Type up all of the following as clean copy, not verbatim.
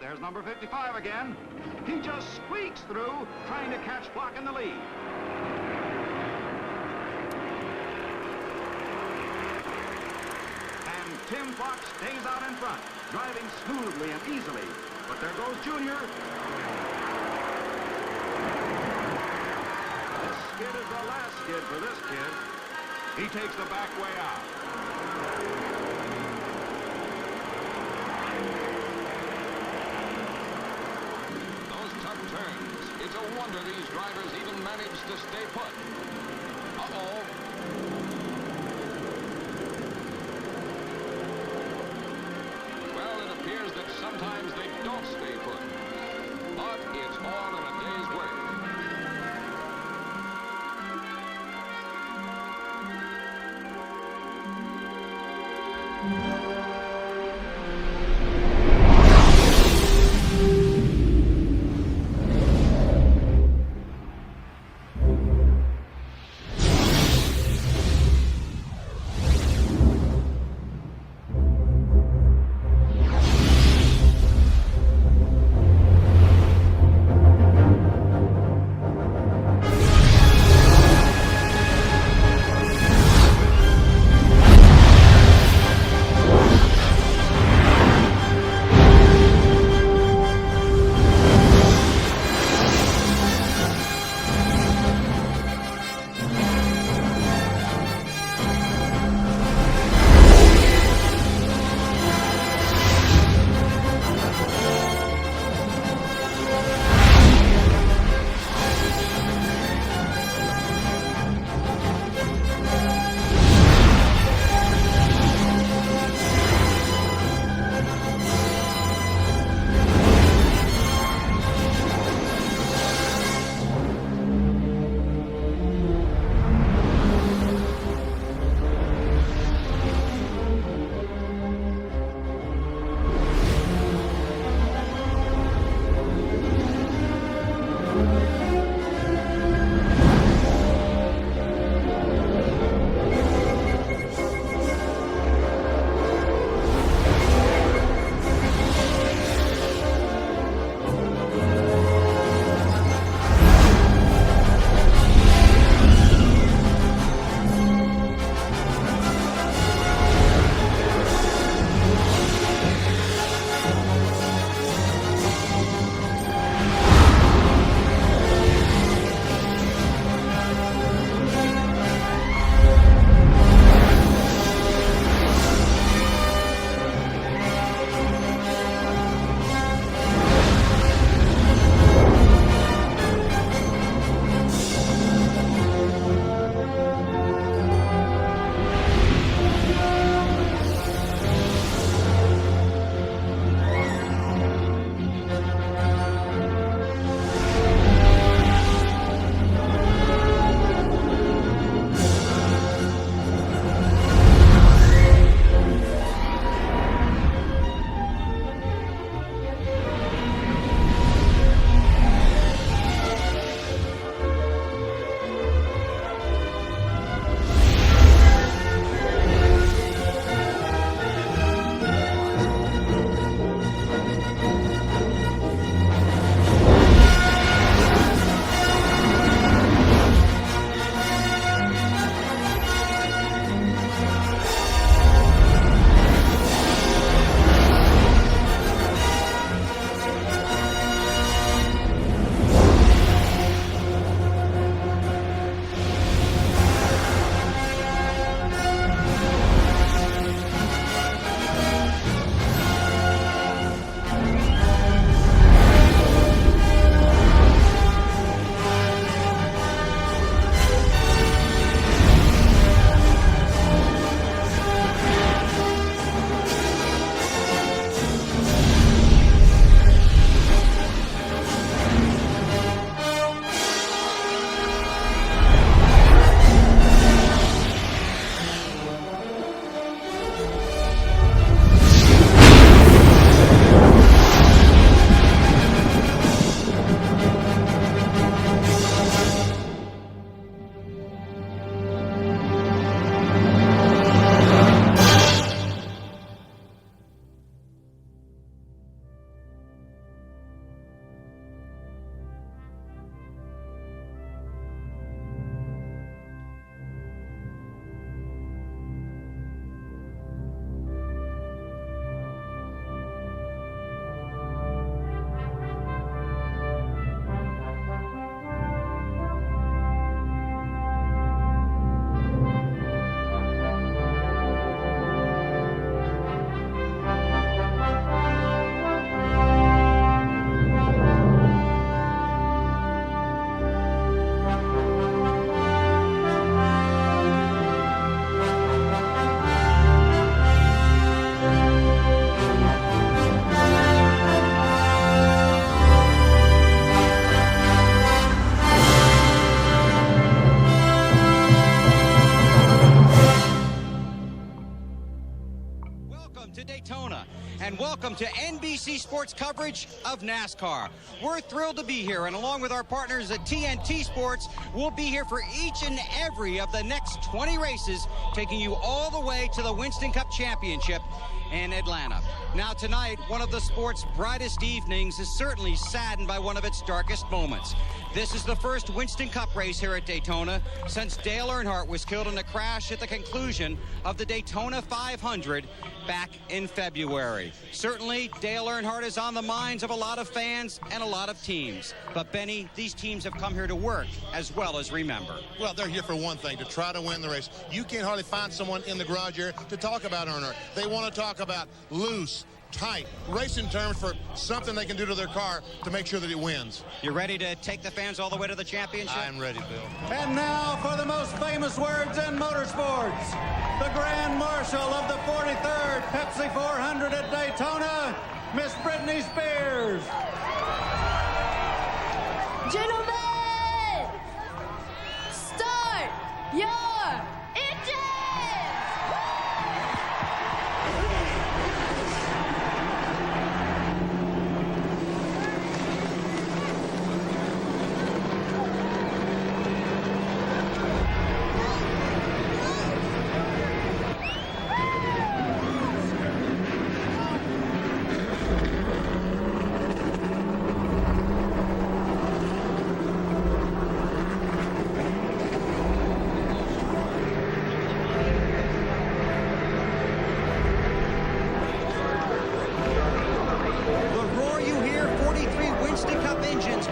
There's number 55 again. He just squeaks through, trying to catch Block in the lead. And Tim Block stays out in front, driving smoothly and easily. But there goes Junior. This skid is the last skid for this kid. He takes the back way out. Turns. It's a wonder these drivers even manage to stay put. Uh-oh. Well, it appears that sometimes they don't stay put. But it's all in a day's work. to NBC Sports coverage of NASCAR. We're thrilled to be here, and along with our partners at TNT Sports, we'll be here for each and every of the next 20 races, taking you all the way to the Winston Cup Championship in Atlanta. Now tonight, one of the sport's brightest evenings is certainly saddened by one of its darkest moments. This is the first Winston Cup race here at Daytona since Dale Earnhardt was killed in a crash at the conclusion of the Daytona 500 back in February. Certainly, Dale Earnhardt is on the minds of a lot of fans and a lot of teams. But Benny, these teams have come here to work as well as remember. Well, they're here for one thing, to try to win the race. You can't hardly find someone in the garage here to talk about Earnhardt. They want to talk about loose, tight, racing terms for something they can do to their car to make sure that it wins. You ready to take the fans all the way to the championship? I'm ready, Bill. And now for the most famous words in motorsports, the Grand Marshal of the 43rd Pepsi 400 at Daytona, Miss Britney Spears. Gentlemen, start your engines!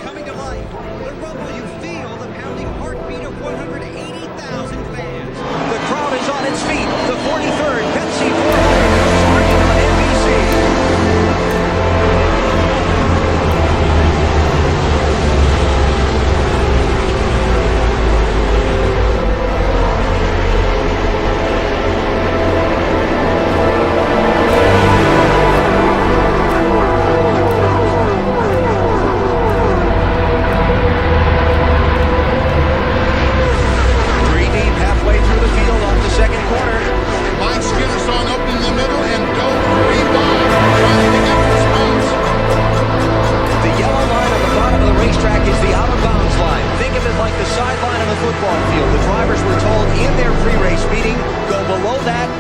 Coming to life. The rumble you feel, the pounding heartbeat of 180,000 fans. The crowd is on its feet. The 43rd Pepsi 400 starting on NBC.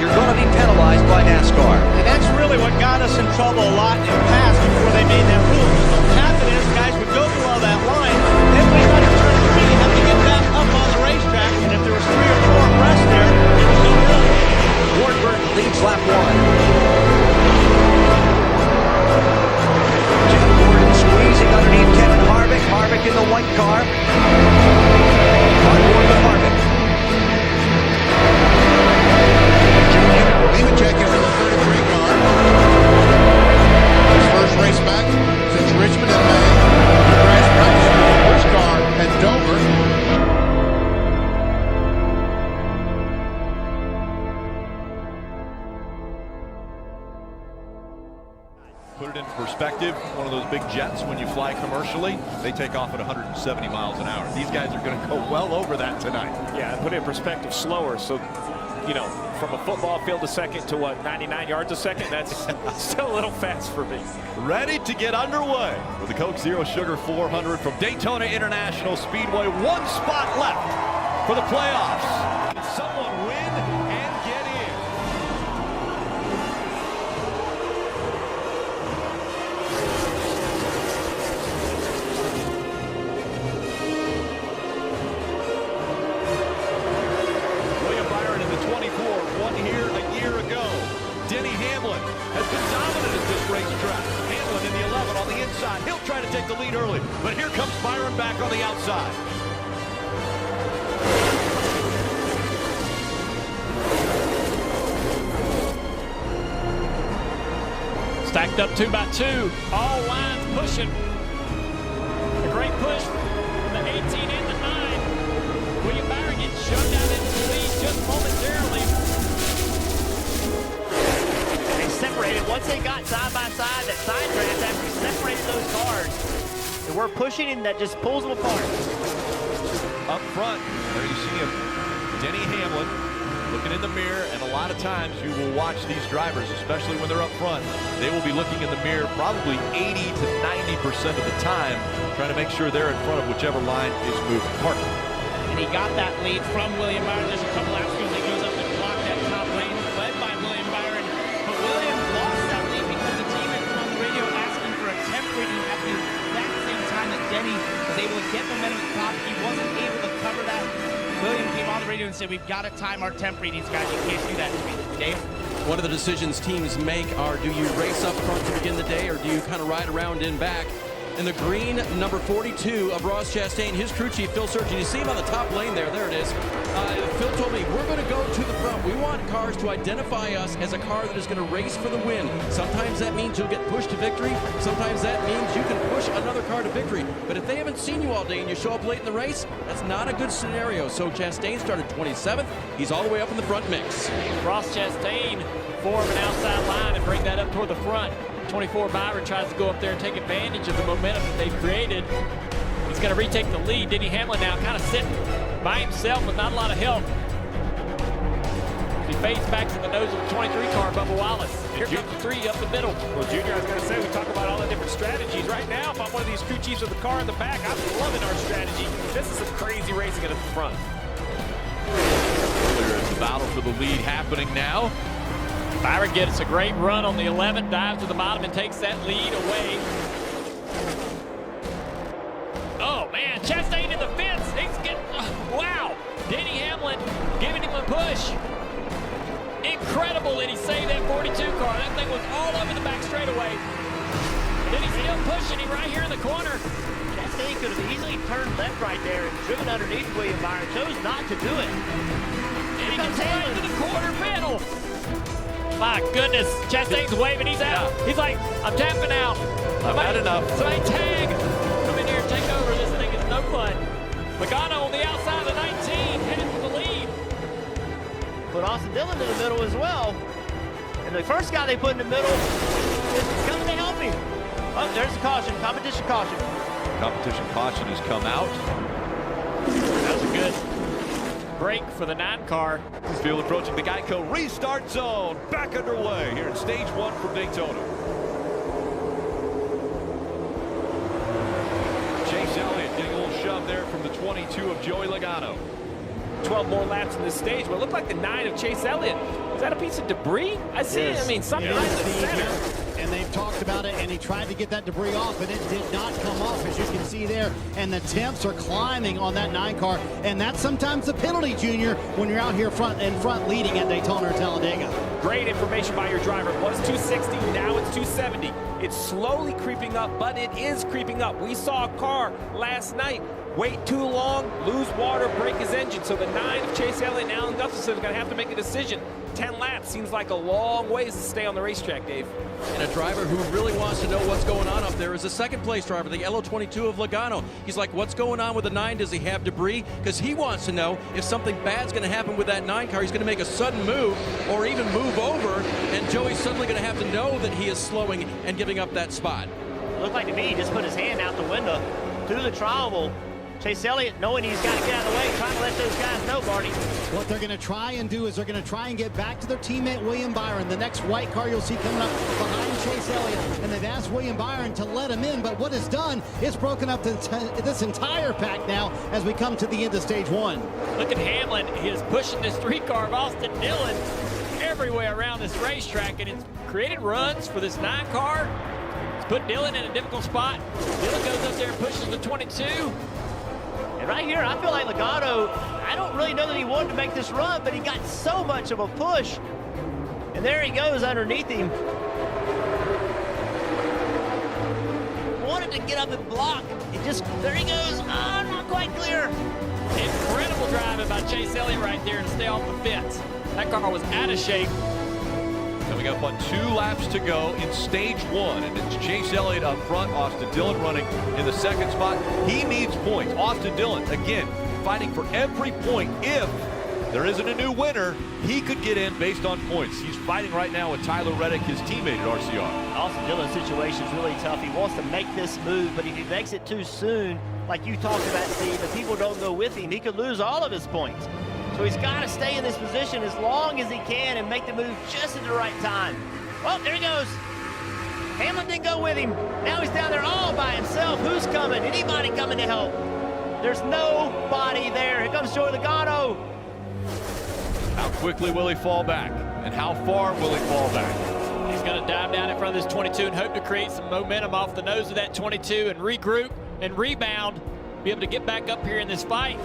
You're going to be penalized by NASCAR. And that's really what got us in trouble a lot in the past before they made that rule. What happened is guys would go below that line, then we got to turn 3 and have to get back up on the racetrack, and if there was 3 or 4 abreast there, it was no good. Wartburton leads lap 1. Jeff Gordon squeezing underneath Kevin Harvick. Harvick in the white car. Hardboard to Harvick. Check is in the 33 car. His first race back since Richmond in May. He crashed practice in the first car at Dover. Put it in perspective, one of those big jets, when you fly commercially, they take off at 170 miles an hour. These guys are going to go well over that tonight. Yeah, put it in perspective slower, so you know, from a football field a second to what, 99 yards a second, that's still a little fast for me. Ready to get underway with the Coke Zero Sugar 400 from Daytona International Speedway. One spot left for the playoffs. Can someone win and get in? Has been dominant at this racetrack. Hamlin in the 11 on the inside. He'll try to take the lead early, but here comes Byron back on the outside. Stacked up 2 by 2. All lines pushing. A great push from the 18 and the 9. William Byron gets shoved out into the lead just momentarily. They separated. Once they got side by side, that side draft actually separated those cars. And we're pushing him, that just pulls them apart. Up front, there you see him. Denny Hamlin looking in the mirror, and a lot of times you will watch these drivers, especially when they're up front, they will be looking in the mirror probably 80 to 90% of the time, trying to make sure they're in front of whichever line is moving. Parker. And he got that lead from William Byron. There's a couple laps ago that goes up and blocked that top lane, led by William Byron. But William lost that lead because the team had on the radio asking for a temp reading at the exact same time that Denny was able to get momentum at the top. He wasn't able to cover that. William came on the radio and said, we've got to time our temp readings, guys. You can't do that to me. Dave? One of the decisions teams make are, do you race up front to begin the day, or do you kind of ride around in back? In the green, number 42 of Ross Chastain, his crew chief, Phil Surgeon. You see him on the top lane there. There it is. Phil told me, we're going to go to the front. We want cars to identify us as a car that is going to race for the win. Sometimes that means you'll get pushed to victory. Sometimes that means you can push another car to victory. But if they haven't seen you all day and you show up late in the race, that's not a good scenario. So Chastain started 27th. He's all the way up in the front mix. Ross Chastain form an outside line and bring that up toward the front. 24 Byron tries to go up there and take advantage of the momentum that they've created. He's going to retake the lead. Denny Hamlin now kind of sitting by himself with not a lot of help. He fades back to the nose of the 23 car, Bubba Wallace. Here comes the 3 up the middle. Well, Junior, I was going to say, we talk about all the different strategies. Right now, if I'm one of these crew chiefs with the car in the back, I'm loving our strategy. This is some crazy racing at the front. There's the battle for the lead happening now. Byron gets a great run on the 11, dives to the bottom and takes that lead away. Oh man, Chastain in the fence. He's getting, wow. Denny Hamlin giving him a push. Incredible that he saved that 42 car. That thing was all over the back straightaway. Then he's still pushing him right here in the corner. Chastain could have easily turned left right there and driven underneath William Byron. Chose not to do it. And he comes right into the quarter panel. My goodness, Chastain's waving, he's out. Yeah. He's like, I'm tapping out. I've had enough. Somebody tag. Come in here and take over. This thing is no fun. Logano on the outside of the 19, headed for the lead. Put Austin Dillon in the middle as well. And the first guy they put in the middle is coming to help him. Oh, there's a caution, competition caution. Competition caution has come out. That was a good break for the 9 car. Field approaching the Geico restart zone. Back underway here in stage 1 from Daytona. Chase Elliott getting a little shove there from the 22 of Joey Logano. 12 more laps in this stage. What looked like the 9 of Chase Elliott. Is that a piece of debris? I see it. I mean, something right in the center. And they've talked about it, and he tried to get that debris off, and it did not come off, as you can see there. And the temps are climbing on that 9 car, and that's sometimes the penalty, Junior, when you're out here in front leading at Daytona or Talladega. Great information by your driver. It was 260, now it's 270. It's slowly creeping up, but it is creeping up. We saw a car last night wait too long, lose water, break his engine. So the 9 of Chase Elliott and Alan Gustafson is going to have to make a decision. 10 laps seems like a long ways to stay on the racetrack, Dave. And a driver who really wants to know what's going on up there is the second place driver, the yellow 22 of Logano. He's like, what's going on with the 9? Does he have debris? Because he wants to know if something bad's going to happen with that 9 car. He's going to make a sudden move or even move over, and Joey's suddenly going to have to know that he is slowing and giving up that spot. It looked like to me he just put his hand out the window through the triangle. Chase Elliott, knowing he's got to get out of the way, trying to let those guys know, Barney. What they're going to try and do is they're going to try and get back to their teammate, William Byron, the next white car you'll see coming up behind Chase Elliott. And they've asked William Byron to let him in, but what it's done, it's broken up this entire pack now as we come to the end of stage 1. Look at Hamlin. He is pushing this 3 car of Austin Dillon everywhere around this racetrack, and it's created runs for this 9 car. It's put Dillon in a difficult spot. Dillon goes up there and pushes the 22. And right here, I feel like Logano, I don't really know that he wanted to make this run, but he got so much of a push. And there he goes underneath him. Wanted to get up and block. There he goes. Oh, not quite clear. Incredible driving by Chase Elliott right there to stay off the fence. That car was out of shape. Coming up on 2 laps to go in stage 1, and it's Chase Elliott up front, Austin Dillon running in the 2nd spot. He needs points. Austin Dillon, again, fighting for every point. If there isn't a new winner, he could get in based on points. He's fighting right now with Tyler Reddick, his teammate at RCR. Austin Dillon's situation is really tough. He wants to make this move, but if he makes it too soon, like you talked about, Steve, if people don't go with him, he could lose all of his points. So he's got to stay in this position as long as he can and make the move just at the right time. Oh, there he goes. Hamlin didn't go with him. Now he's down there all by himself. Who's coming? Anybody coming to help? There's nobody there. Here comes Joey Logano. How quickly will he fall back? And how far will he fall back? He's going to dive down in front of this 22 and hope to create some momentum off the nose of that 22 and regroup and rebound, be able to get back up here in this fight.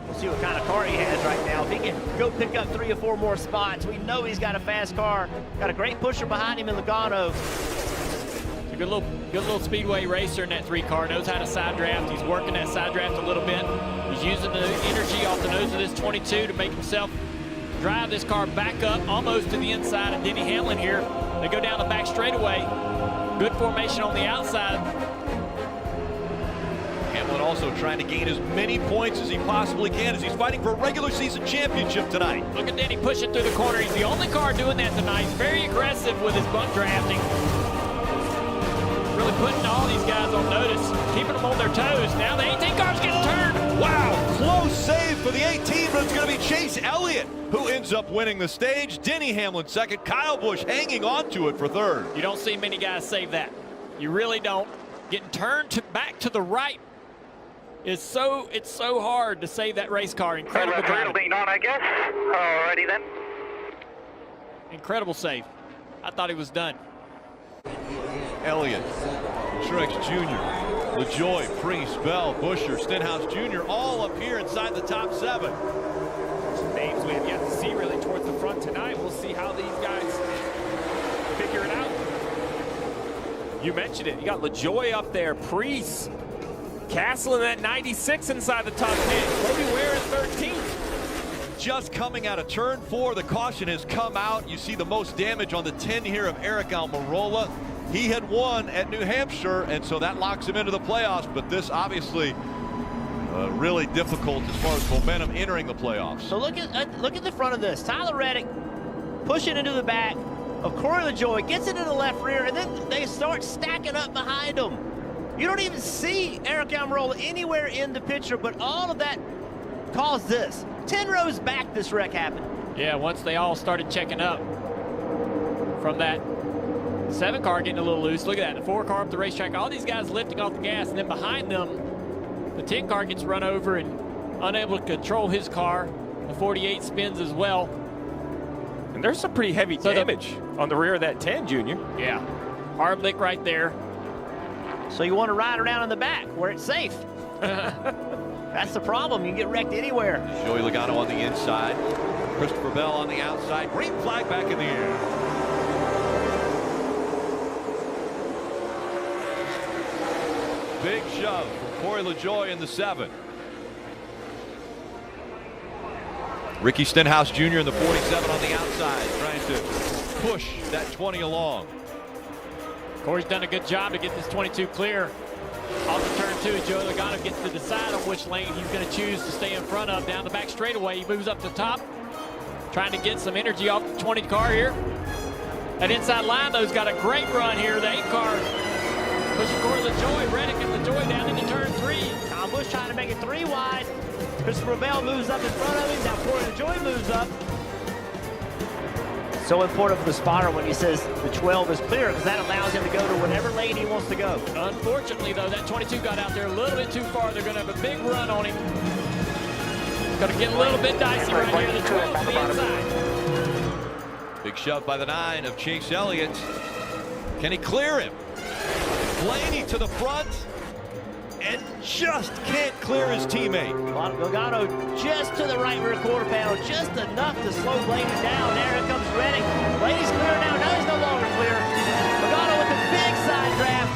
We'll see what kind of car he has right now. If he can go pick up 3 or 4 more spots, we know he's got a fast car. Got a great pusher behind him in Logano. A good little speedway racer in that 3 car, knows how to side draft. He's working that side draft a little bit. He's using the energy off the nose of this 22 to make himself drive this car back up almost to the inside of Denny Hamlin here. They go down the back straightaway. Good formation on the outside. Hamlin also trying to gain as many points as he possibly can as he's fighting for a regular season championship tonight. Look at Denny pushing through the corner. He's the only car doing that tonight. He's very aggressive with his bunt drafting. Really putting all these guys on notice, keeping them on their toes. Now the 18 car's getting turned. Wow, close save for the 18, but it's going to be Chase Elliott who ends up winning the stage. Denny Hamlin second, Kyle Busch hanging on to it for third. You don't see many guys save that. You really don't. Getting turned back to the right is it's so hard to save that race car. Incredible driving. On, I guess. Alrighty then. Incredible save. I thought he was done. Elliott, Truex Jr., LaJoie, Priest, Bell, Buescher, Stenhouse Jr. all up here inside the top 7. Some names we have yet to see really towards the front tonight. We'll see how these guys figure it out. You mentioned it. You got LaJoie up there, Priest, Castle in that 96 inside the top 10. Cody Ware at 13th. Just coming out of turn 4, the caution has come out. You see the most damage on the 10 here of Eric Almirola. He had won at New Hampshire, and so that locks him into the playoffs, but this obviously really difficult as far as momentum entering the playoffs. So look at the front of this. Tyler Reddick pushing into the back of Corey LaJoie, gets into the left rear, and then they start stacking up behind him. You don't even see Eric Almirola anywhere in the picture, but all of that caused this. 10 rows back, this wreck happened. Yeah, once they all started checking up from that 7 car getting a little loose. Look at that, the 4 car up the racetrack. All these guys lifting off the gas, and then behind them, the 10 car gets run over and unable to control his car. The 48 spins as well. And there's some pretty heavy damage on the rear of that 10, Junior. Yeah, hard lick right there. So you want to ride around in the back where it's safe. That's the problem. You can get wrecked anywhere. Joey Logano on the inside. Christopher Bell on the outside. Green flag back in the air. Big shove from Corey LaJoie in the 7. Ricky Stenhouse Jr. in the 47 on the outside, trying to push that 20 along. Corey's done a good job to get this 22 clear. Off the turn 2, Joey Logano gets to decide on which lane he's going to choose to stay in front of. Down the back straightaway, he moves up to the top, trying to get some energy off the 20 car here. That inside line, though, has got a great run here. The 8 car pushing Corey LaJoie, Reddick and LaJoie down into turn 3. Kyle Busch trying to make it 3 wide. Christopher Bell moves up in front of him. Now Corey LaJoie moves up. So important for the spotter when he says the 12 is clear, because that allows him to go to whatever lane he wants to go. Unfortunately, though, that 22 got out there a little bit too far. They're going to have a big run on him. Going to get a little bit dicey right here. The 12 to the inside. Big shove by the 9 of Chase Elliott. Can he clear him? Blaney to the front and just can't clear his teammate. Logano just to the right rear quarter panel, just enough to slow Blaney down. There it comes Reddick. Blaney's clear now. Now he's no longer clear. Logano with the big side draft.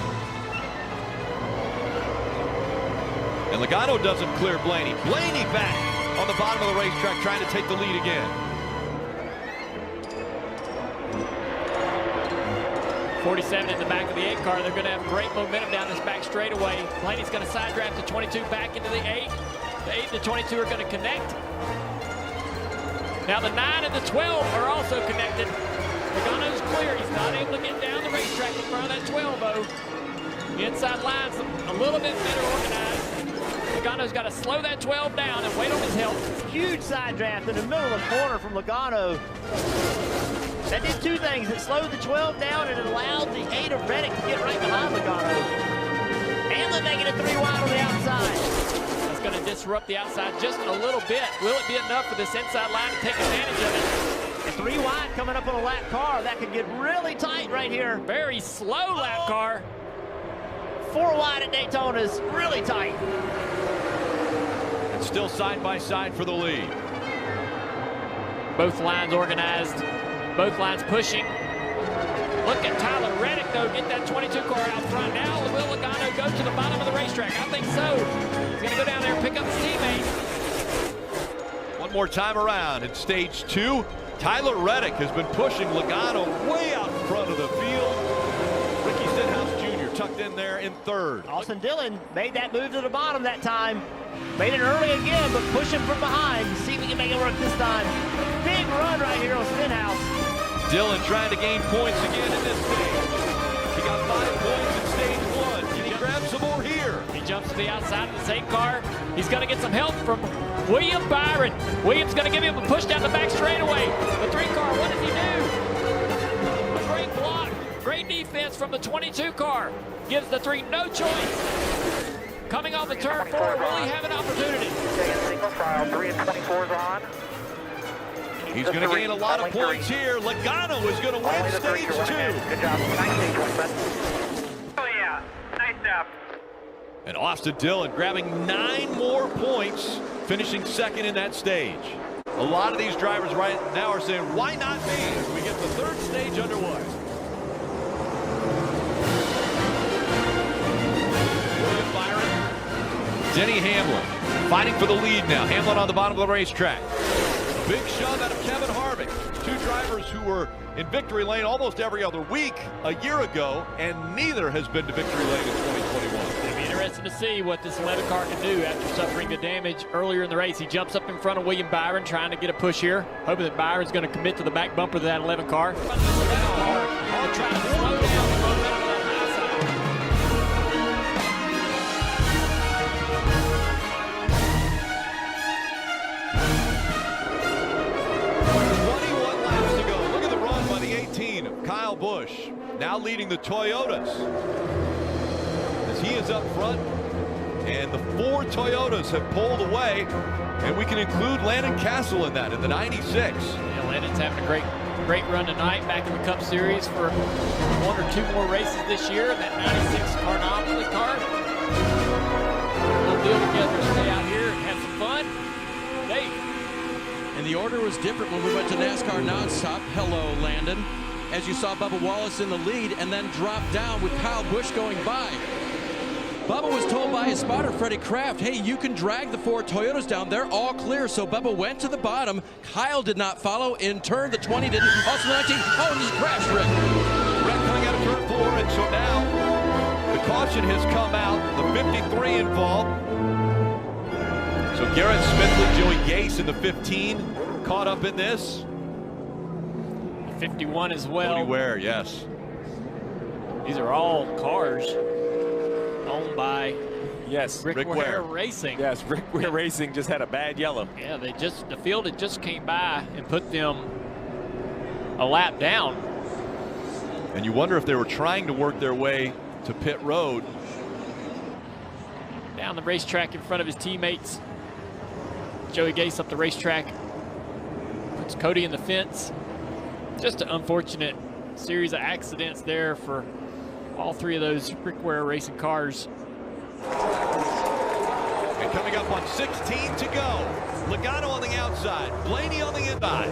And Logano doesn't clear Blaney. Blaney back on the bottom of the racetrack trying to take the lead again. 47 in the back of the 8 car. They're going to have great momentum down this back straightaway. Blaney's going to side draft the 22 back into the 8. The 8 and the 22 are going to connect. Now the 9 and the 12 are also connected. Logano's clear. He's not able to get down the racetrack in front of that 12, though. The inside line's a little bit better organized. Logano's got to slow that 12 down and wait on his help. Huge side draft in the middle of the corner from Logano. That did two things. It slowed the 12 down and it allowed the 8 of Reddick to get right behind Logano. Hamlin making it 3 wide on the outside. That's going to disrupt the outside just a little bit. Will it be enough for this inside line to take advantage of it? And 3 wide coming up on a lap car. That could get really tight right here. Very slow lap car. 4 wide at Daytona is really tight. And still side by side for the lead. Both lines organized. Both lines pushing. Look at Tyler Reddick, though, get that 22 car out front. Now, will Logano go to the bottom of the racetrack? I think so. He's going to go down there and pick up his teammate. One more time around in stage 2. Tyler Reddick has been pushing Logano way out in front of the field. Ricky Stenhouse Jr. tucked in there in 3rd. Austin Dillon made that move to the bottom that time. Made it early again, but pushing from behind. See if we can make it work this time. Big run right here on Stenhouse. Dillon trying to gain points again in this stage. He got 5 points in stage 1. Can he grab some more here? He jumps to the outside of the same car. He's going to get some help from William Byron. William's going to give him a push down the back straightaway. The 3 car, what does he do? A great block. Great defense from the 22 car. Gives the 3 no choice. Coming off the turn 4, will he have an opportunity? Single file, 3 and 24's on. He's going to gain a lot of points here. Logano is going to win stage 2. Good job. Nice stage, oh yeah, nice job. And Austin Dillon grabbing 9 more points, finishing 2nd in that stage. A lot of these drivers right now are saying, why not me, as we get the 3rd stage underway. William Byron, Denny Hamlin fighting for the lead now. Hamlin on the bottom of the racetrack. Big shove out of Kevin Harvick. 2 drivers who were in victory lane almost every other week a year ago, and neither has been to victory lane in 2021. It'll be interesting to see what this 11 car can do after suffering the damage earlier in the race. He jumps up in front of William Byron, trying to get a push here, hoping that Byron's going to commit to the back bumper of that 11 car. Hard trying to slow down the momentum on the high side. 21 laps to go. Look at the run by the 18 of Kyle Busch, now leading the Toyotas. As he is up front, and the 4 Toyotas have pulled away, and we can include Landon Castle in that, in the 96. Yeah, Landon's having a great run tonight, back in the Cup Series for 1 or 2 more races this year. And that 96 Carnopoly car. We'll deal together, stay out here and have some fun. And the order was different when we went to NASCAR nonstop. Hello, Landon. As you saw Bubba Wallace in the lead and then drop down with Kyle Busch going by. Bubba was told by his spotter, Freddie Kraft, hey, you can drag the 4 Toyotas down. They're all clear. So Bubba went to the bottom. Kyle did not follow. In turn, the 20 didn't. Also the 19. Oh, and just crashed Rick. Red coming out of turn 4, and so now the caution has come out. The 53 involved. So Garrett Smith with Joey Gase in the 15 caught up in this. 51 as well. Cody Ware, yes. These are all cars owned by Rick Ware Racing. Yes, Rick Ware Racing just had a bad yellow. Yeah, the field had just came by and put them a lap down. And you wonder if they were trying to work their way to pit road. Down the racetrack in front of his teammates. Joey Gase up the racetrack. Puts Cody in the fence. Just an unfortunate series of accidents there for all 3 of those Rick Ware Racing cars. And coming up on 16 to go. Logano on the outside. Blaney on the inside.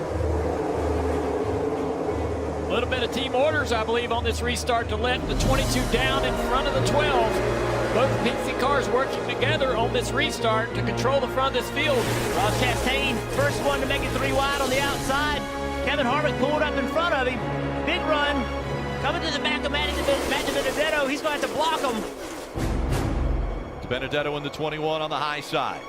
A little bit of team orders, I believe, on this restart to let the 22 down in front of the 12. Both PC cars working together on this restart to control the front of this field. Ross Chastain, first one to make it 3 wide on the outside. Kevin Harvick pulled up in front of him. Big run. Coming to the back of Matt Benedetto. He's going to have to block him. It's Benedetto in the 21 on the high side.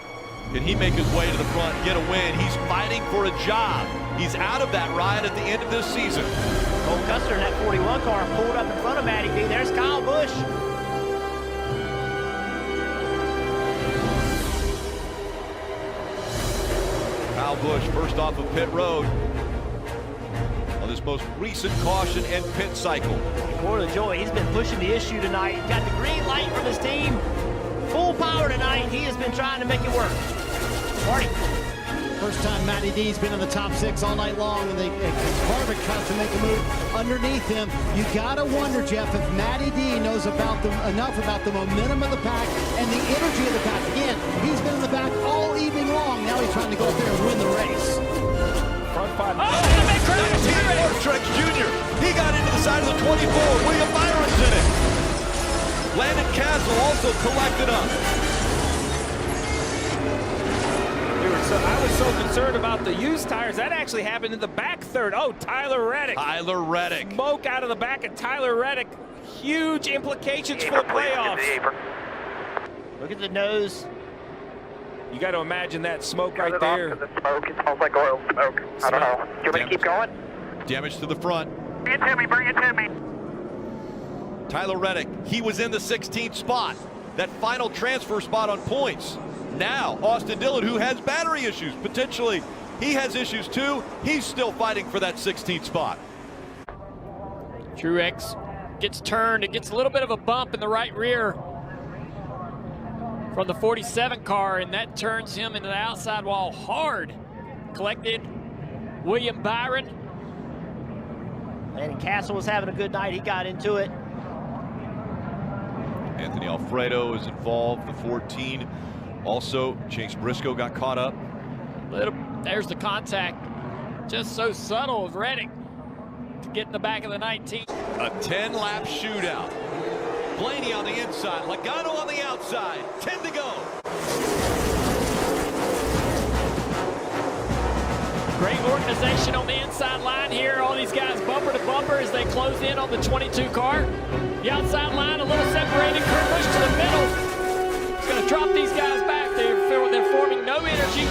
Can he make his way to the front, get a win? He's fighting for a job. He's out of that ride at the end of this season. Cole Custer in that 41 car pulled up in front of Matty B. There's Kyle Busch. Kyle Busch first off of pit road on this most recent caution and pit cycle. Corey LaJoie, he's been pushing the issue tonight. Got the green light from his team. Full power tonight. He has been trying to make it work. Marty. First time Matty D's been in the top 6 all night long, and Harvick tries to make a move underneath him. You gotta wonder, Jeff, if Matty D knows enough about the momentum of the pack and the energy of the pack. Again, he's been in the back all evening long. Now he's trying to go up there and win the race. Front 5. Dale Earnhardt Jr. He got into the side of the 24. William Byron's in it. Landon Castle also collected up. I was so concerned about the used tires. That actually happened in the back third. Oh, Tyler Reddick. Tyler Reddick. Smoke out of the back of Tyler Reddick. Huge implications for the playoffs. Look at the nose. You got to imagine that smoke right there. The smoke. It smells like oil smoke. I don't know. Do you want me to keep going? Damage to the front. Bring it to me. Bring it to me. Tyler Reddick, he was in the 16th spot. That final transfer spot on points. Now, Austin Dillon, who has battery issues, potentially, he has issues too. He's still fighting for that 16th spot. Truex gets turned. It gets a little bit of a bump in the right rear from the 47 car, and that turns him into the outside wall hard. Collected William Byron. And Castle was having a good night. He got into it. Anthony Alfredo is involved, the 14. Also, Chase Briscoe got caught up. There's the contact. Just so subtle of Reddick to get in the back of the 19. A 10-lap shootout. Blaney on the inside, Logano on the outside. 10 to go. Great organization on the inside line here. All these guys bumper to bumper as they close in on the 22 car. The outside line a little separated. Kurt Busch to the middle. He's going to drop these guys back. They're forming no energy.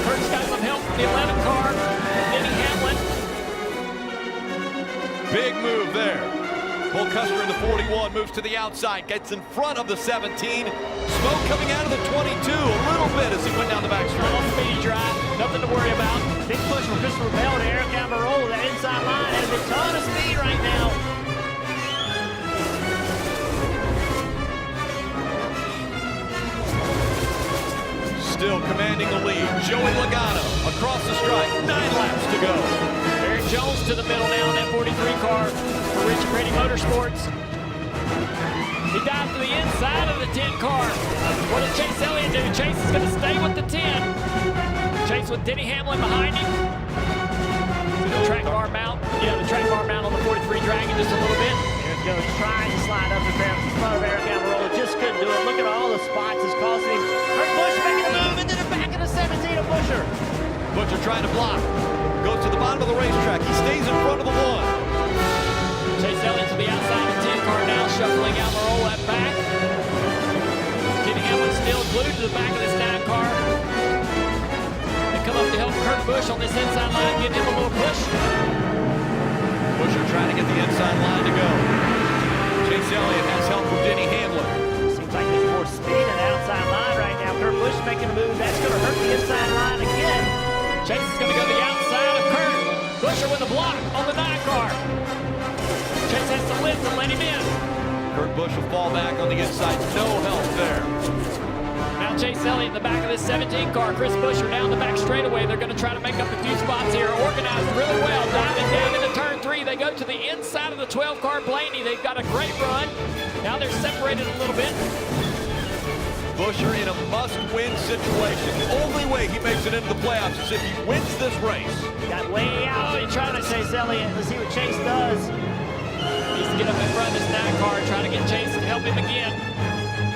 Kurt's got some help from the 11 car. Denny Hamlin. Big move there. Cole Custer in the 41 moves to the outside, gets in front of the 17. Smoke coming out of the 22 a little bit as he went down the back stretch. On speedy drive, nothing to worry about. Big push from Christopher Bell to Eric Almirola. That inside line has a ton of speed right now. Still commanding the lead. Joey Logano across the stripe. 9 laps to go. Eric Jones to the middle now in that 43 car for Rich Brady Motorsports. He dives to the inside of the 10 car. What does Chase Elliott do? Chase is going to stay with the 10. Chase with Denny Hamlin behind him. The track bar mount. Yeah, the track bar mount on the 43 dragging just a little bit. Eric Jones trying to slide up in front of Eric Almirola. Just couldn't do it. Look at all the spots it's costing him. Kurt Busch making a move into the back of the 17 of Buscher. Buscher trying to block. Goes to the bottom of the racetrack. He stays in front of the 1. Chase Elliott to the outside of the 10 car now, shuffling Almirola back. Denny Hamlin still glued to the back of this 9 car. They come up to help Kurt Busch on this inside line, give him a little push. Buscher trying to get the inside line to go. Chase Elliott has help from Denny Hamlin. Seems like there's more speed in the outside line right now. Kurt Busch making a move. That's going to hurt the inside line again. Chase is going to go to the outside of Kurt. Buscher with a block on the 9 car. Chase has to lift to let him in. Kurt Busch will fall back on the inside. No help there. Now Chase Elliott in the back of this 17 car. Chris Buscher down the back straightaway. They're going to try to make up a few spots here. Organized really well. Diving down into turn 3. They go to the inside of the 12 car Blaney. They've got a great run. Now they're separated a little bit. Buscher in a must-win situation. The only way he makes it into the playoffs is if he wins this race. Got way out. He's trying to Chase Elliott. Let's see what Chase does. Needs to get up in front of this 9 car and try to get Chase and help him again.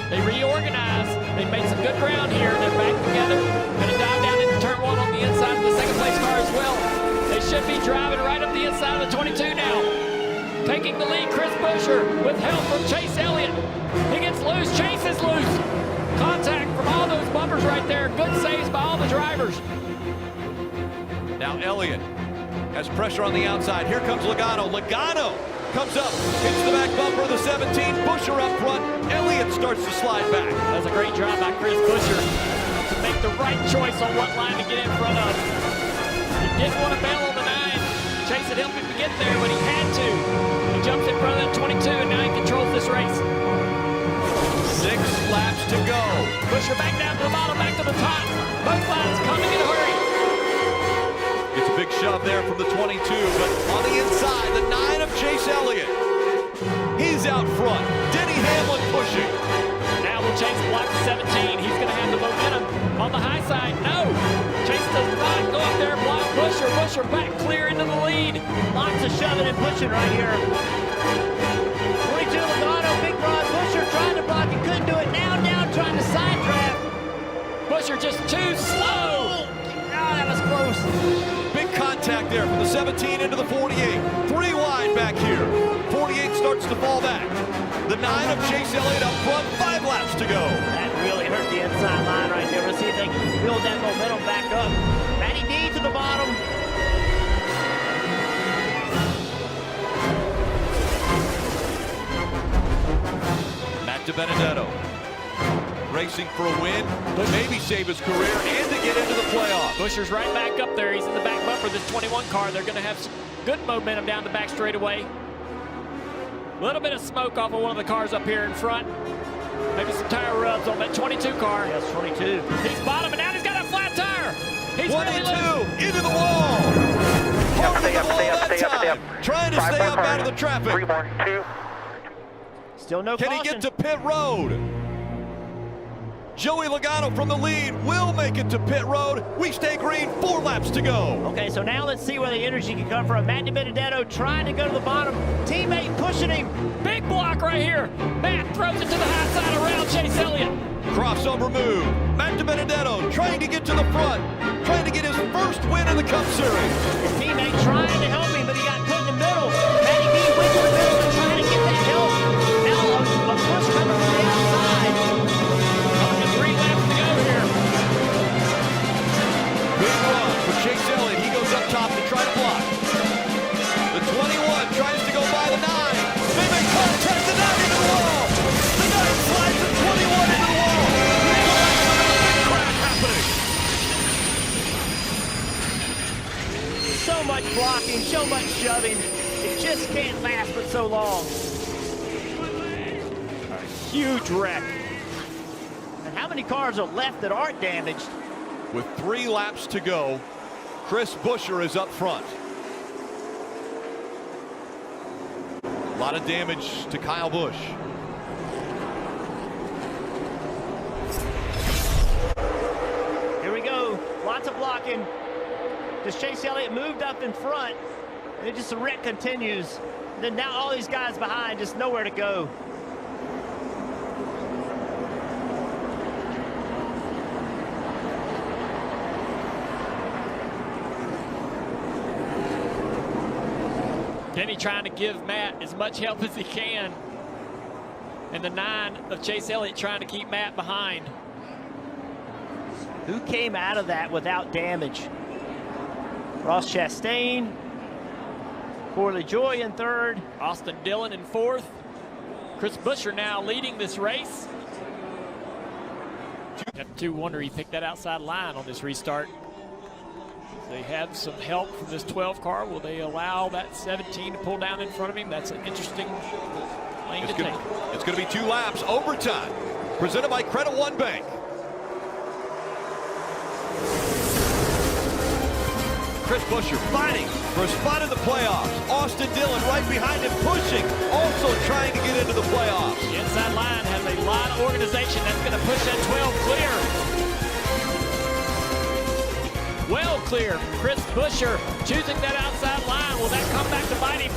They reorganize. They made some good ground here. They're back together. Going to dive down into turn 1 on the inside of the second place car as well. They should be driving right up the inside of the 22 now. Taking the lead, Chris Buscher with help from Chase Elliott. He gets loose. Chase is loose. Contact from all those bumpers right there. Good saves by all the drivers. Now Elliott has pressure on the outside. Here comes Logano. Logano comes up, hits the back bumper of the 17. Buscher up front. Elliott starts to slide back. That was a great drive by Chris Buscher. to make the right choice on what line to get in front of. He didn't want to bail on the 9. Chase had helped him to get there, but he had to. He jumps in front of that 22, and now he controls this race. 6 laps to go. Busher back down to the bottom, back to the top. Both lines coming in a hurry. It's a big shove there from the 22, but on the inside, the 9 of Chase Elliott. He's out front. Denny Hamlin pushing. Now will Chase block 17. He's going to have the momentum on the high side. No. Chase does not go up there and block Busher. Busher back clear into the lead. Lots of shoving and pushing right here. 22 Logano, big rod. Busher trying to block. He couldn't do it. Now trying to side draft. Busher just too slow. Oh, that was close. Big contact there from the 17 into the 48. 3 wide back here. 48 starts to fall back. The 9 of Chase Elliott up front, 5 laps to go. That really hurt the inside line right there. We'll see if they can build that momentum back up. Matty D to the bottom. Matt DiBenedetto racing for a win, but maybe save his career and to get into the playoffs. Busher's right back up there. He's in the back bumper of this 21 car. They're going to have some good momentum down the back straightaway. A little bit of smoke off of one of the cars up here in front. Maybe some tire rubs on that 22 car. Yes, 22. He's bottoming out. He's got a flat tire. He's 22 really into the wall. Stay up. Trying to stay up out of the traffic. 3 more, 2. Still no Can caution. he get to pit road? Joey Logano from the lead will make it to pit road. We stay green, 4 laps to go. Okay, so now let's see where the energy can come from. Matt DiBenedetto trying to go to the bottom. Teammate pushing him. big block right here. Matt throws it to the high side around Chase Elliott. Crossover move. Matt DiBenedetto trying to get to the front. Trying to get his first win in the Cup Series. His teammate trying to help him, but he got put in the middle. Matty B went to the middle and trying to get that help. Now a push coming from the outside. Only 3 laps to go here. Big run for Chase Elliott. He goes up top to try to block. The 21 tries to go by the 9. They make contact. The 9 into the wall. The 9 slides the 21 into the wall. Big crash happening. So much blocking, so much shoving. It just can't last but so long. A huge wreck. And how many cars are left that aren't damaged? With 3 laps to go, Chris Buescher is up front. A lot of damage to Kyle Busch. Here we go. Lots of blocking. Just Chase Elliott moved up in front. And it just the wreck continues. And then now all these guys behind, just nowhere to go. Denny trying to give Matt as much help as he can. And the 9 of Chase Elliott trying to keep Matt behind. Who came out of that without damage? Ross Chastain, Corey LaJoie in 3rd. Austin Dillon in 4th. Chris Buescher now leading this race. Have to wonder he picked that outside line on this restart. They have some help from this 12 car. Will they allow that 17 to pull down in front of him? That's an interesting lane to take. It's going to be 2 laps, overtime, presented by Credit One Bank. Chris Buescher fighting for a spot in the playoffs. Austin Dillon right behind him, pushing, also trying to get into the playoffs. The inside line has a lot of organization. That's going to push that 12 clear. Well clear. Chris Buescher choosing that outside line. Will that come back to bite him?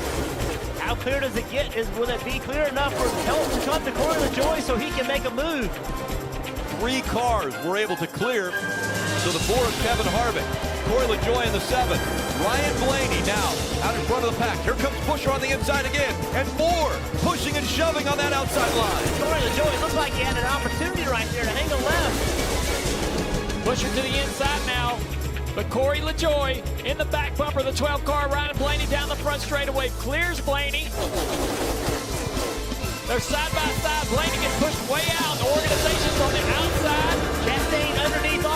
How clear does it get? Will it be clear enough for help to come to Corey LaJoie so he can make a move? 3 cars were able to clear. So the 4 of Kevin Harvick, Corey LaJoie in the 7. Ryan Blaney now out in front of the pack. Here comes Buescher on the inside again. And more pushing and shoving on that outside line. Corey LaJoie looked like he had an opportunity right there to hang a left. Buescher to the inside now. But Corey LaJoie in the back bumper of the 12 car. Ryan Blaney down the front straightaway. Clears Blaney. They're side by side. Blaney gets pushed way out. The organization's on the outside. Chastain underneath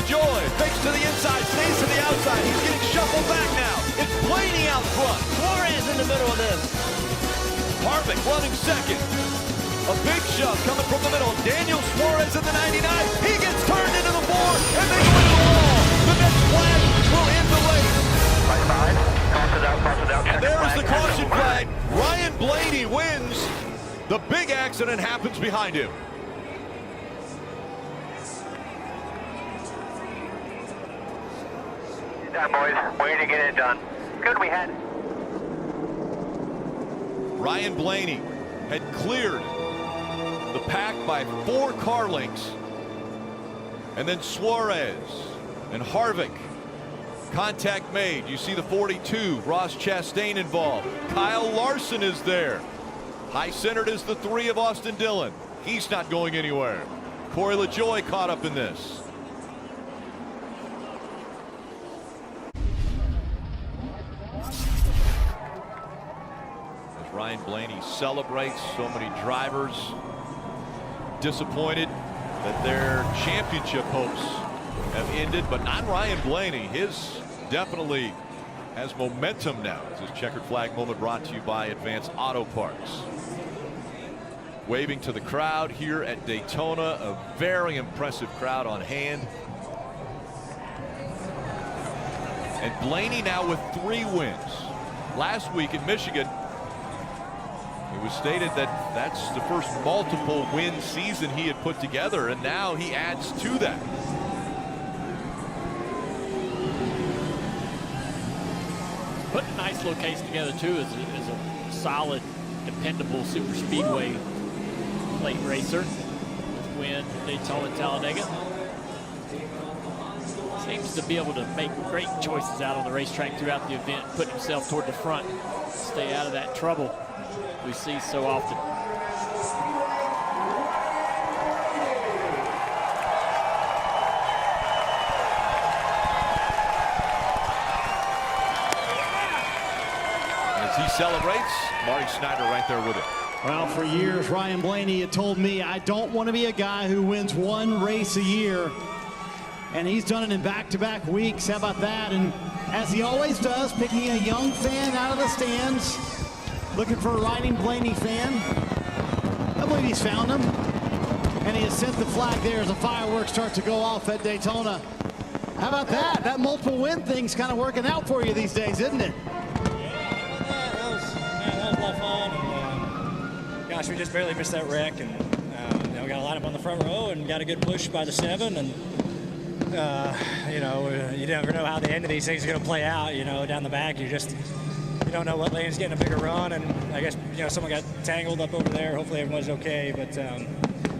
LaJoie fakes to the inside, stays to the outside. He's getting shuffled back now. It's Blaney out front. Suarez in the middle of this. Harvick running second. A big shove coming from the middle. Daniel Suarez at the 99. He gets turned into the 4, and they go into the wall. The next flag will end the race. Right behind. Cross it out. And there is the caution flag. Ryan Blaney wins. The big accident happens behind him. Good job, boys. Way to get it done. Good, we had. Ryan Blaney had cleared the pack by 4 car lengths. And then Suarez and Harvick. Contact made. You see the 42, Ross Chastain involved. Kyle Larson is there. High centered is the 3 of Austin Dillon. He's not going anywhere. Corey LaJoie caught up in this. As Ryan Blaney celebrates, so many drivers disappointed that their championship hopes have ended, but not Ryan Blaney. His definitely has momentum now. It's his checkered flag moment brought to you by Advanced Auto Parts. Waving to the crowd here at Daytona, a very impressive crowd on hand. And Blaney now with 3 wins. Last week in Michigan, it was stated that that's the first multiple win season he had put together, and now he adds to that. Putting a nice little case together too as a solid, dependable super speedway late racer. With win at Daytona, Talladega. Seems to be able to make great choices out on the racetrack throughout the event, putting himself toward the front, stay out of that trouble we see so often. As he celebrates, Marty Snyder right there with it. Well, for years, Ryan Blaney had told me, I don't want to be a guy who wins 1 race a year. And he's done it in back-to-back weeks. How about that? And as he always does, picking a young fan out of the stands, looking for a Ryan Blaney fan. I believe he's found him. And he has sent the flag there as the fireworks start to go off at Daytona. How about that? That multiple win thing's kind of working out for you these days, isn't it? Yeah, that was a lot of fun. And, gosh, we just barely missed that wreck. And we got a lineup on the front row and got a good push by the 7. And you never know how the end of these things are going to play out. Down the back, you don't know what lane's getting a bigger run, and I guess someone got tangled up over there. Hopefully everyone's okay. But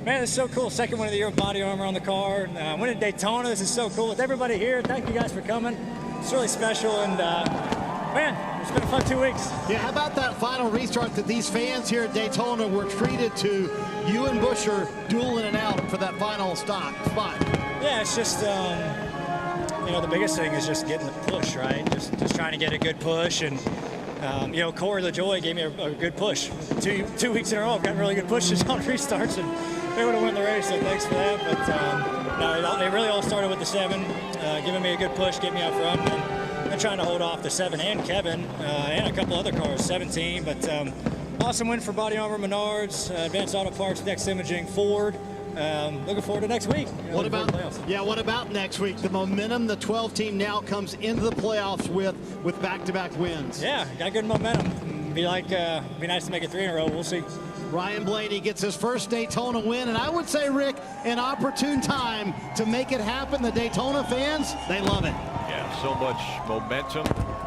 man, it's so cool. Second win of the year with body armor on the car. Winning Daytona, this is so cool. With everybody here, thank you guys for coming. It's really special, and man, it's been a fun 2 weeks. Yeah, how about that final restart that these fans here at Daytona were treated to? You and Busher dueling it out for that final spot. Yeah, it's just, the biggest thing is just getting the push, right? Just trying to get a good push. And, Corey LaJoie gave me a good push. Two weeks in a row, I've gotten really good pushes on restarts, and they would have won the race, so thanks for that. But, no, they really all started with the 7, giving me a good push, getting me out front, and trying to hold off the 7 and Kevin, and a couple other cars, 17. But awesome win for Body Armor, Menards, Advanced Auto Parts, Next Imaging, Ford. Looking forward to next week. What about next week? The momentum the 12 team now comes into the playoffs with back-to-back wins. Yeah, got good momentum. Be nice to make it 3 in a row. We'll see. Ryan Blaney gets his first Daytona win, and I would say, Rick, an opportune time to make it happen. The Daytona fans, they love it. Yeah, so much momentum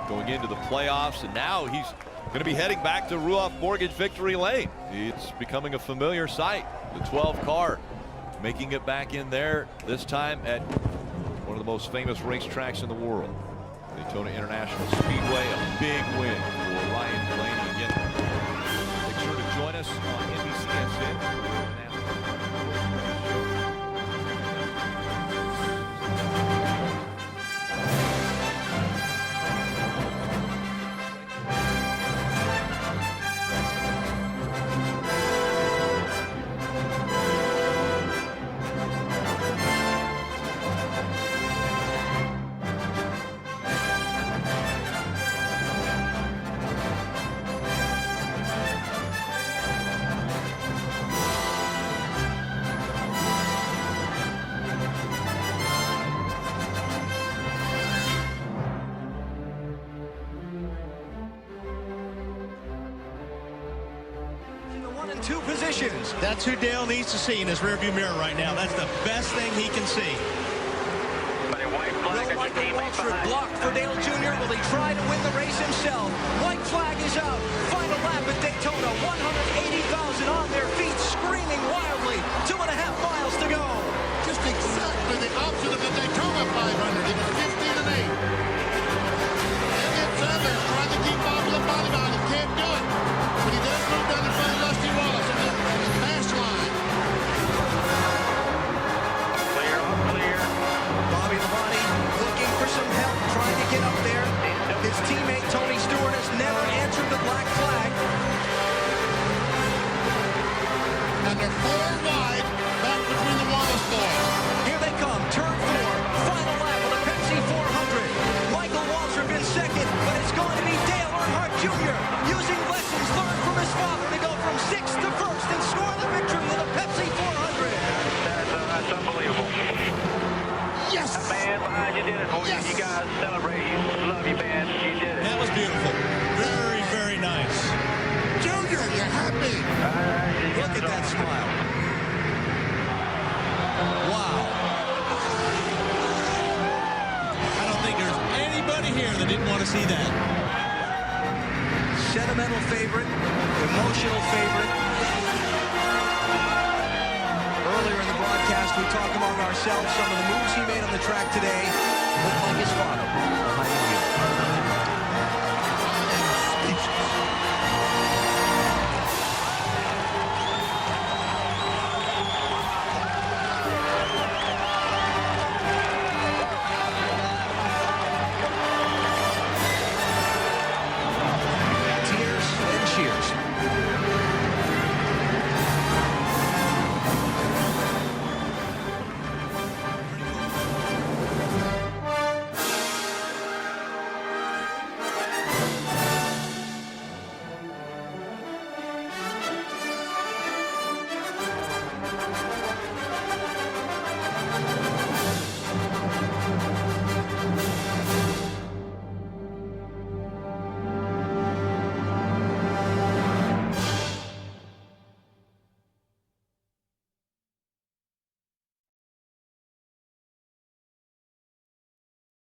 going into the playoffs, and now he's going to be heading back to Ruoff Mortgage Victory Lane. It's becoming a familiar sight. The 12 car making it back in there, this time at one of the most famous racetracks in the world. Daytona International Speedway, a big win for Ryan Blaney. Again, make sure to join us on NBCSN. two positions. That's who Dale needs to see in his rearview mirror right now. That's the best thing he can see. Will Michael Waltrip block for Dale Jr.? Will he try to win the race himself? White flag is out. Final lap at Daytona. 180,000 on their feet, screaming wildly. 2.5 miles to go. Just exactly the opposite of the Daytona 500. It's 15 and 8. And it's others trying to keep Bob with a body line. He can't do it. But he does move down in front of Rusty Wallace on the fast line. Clear. Bobby Labonte looking for some help, trying to get up there. His teammate Tony Stewart has never answered the black flag. And they're 4 wide back between the Wallace boys. Here they come, turn 4, final lap of the Pepsi 400. Michael Waltrip in second, but it's going to be Dale Earnhardt Jr. using lessons learned from his father to go from 6th to 1st and score the victory in the Pepsi 400. That's unbelievable. Yes! The man behind you did it for you. You guys celebrate. You love you, man. You did it. That was beautiful. Very, very nice. Junior, you're happy. Look at that smile. Wow. I don't think there's anybody here that didn't want to see that. Sentimental favorite, emotional favorite. Earlier in the broadcast, we talked among ourselves some of the moves he made on the track today, looked like his father.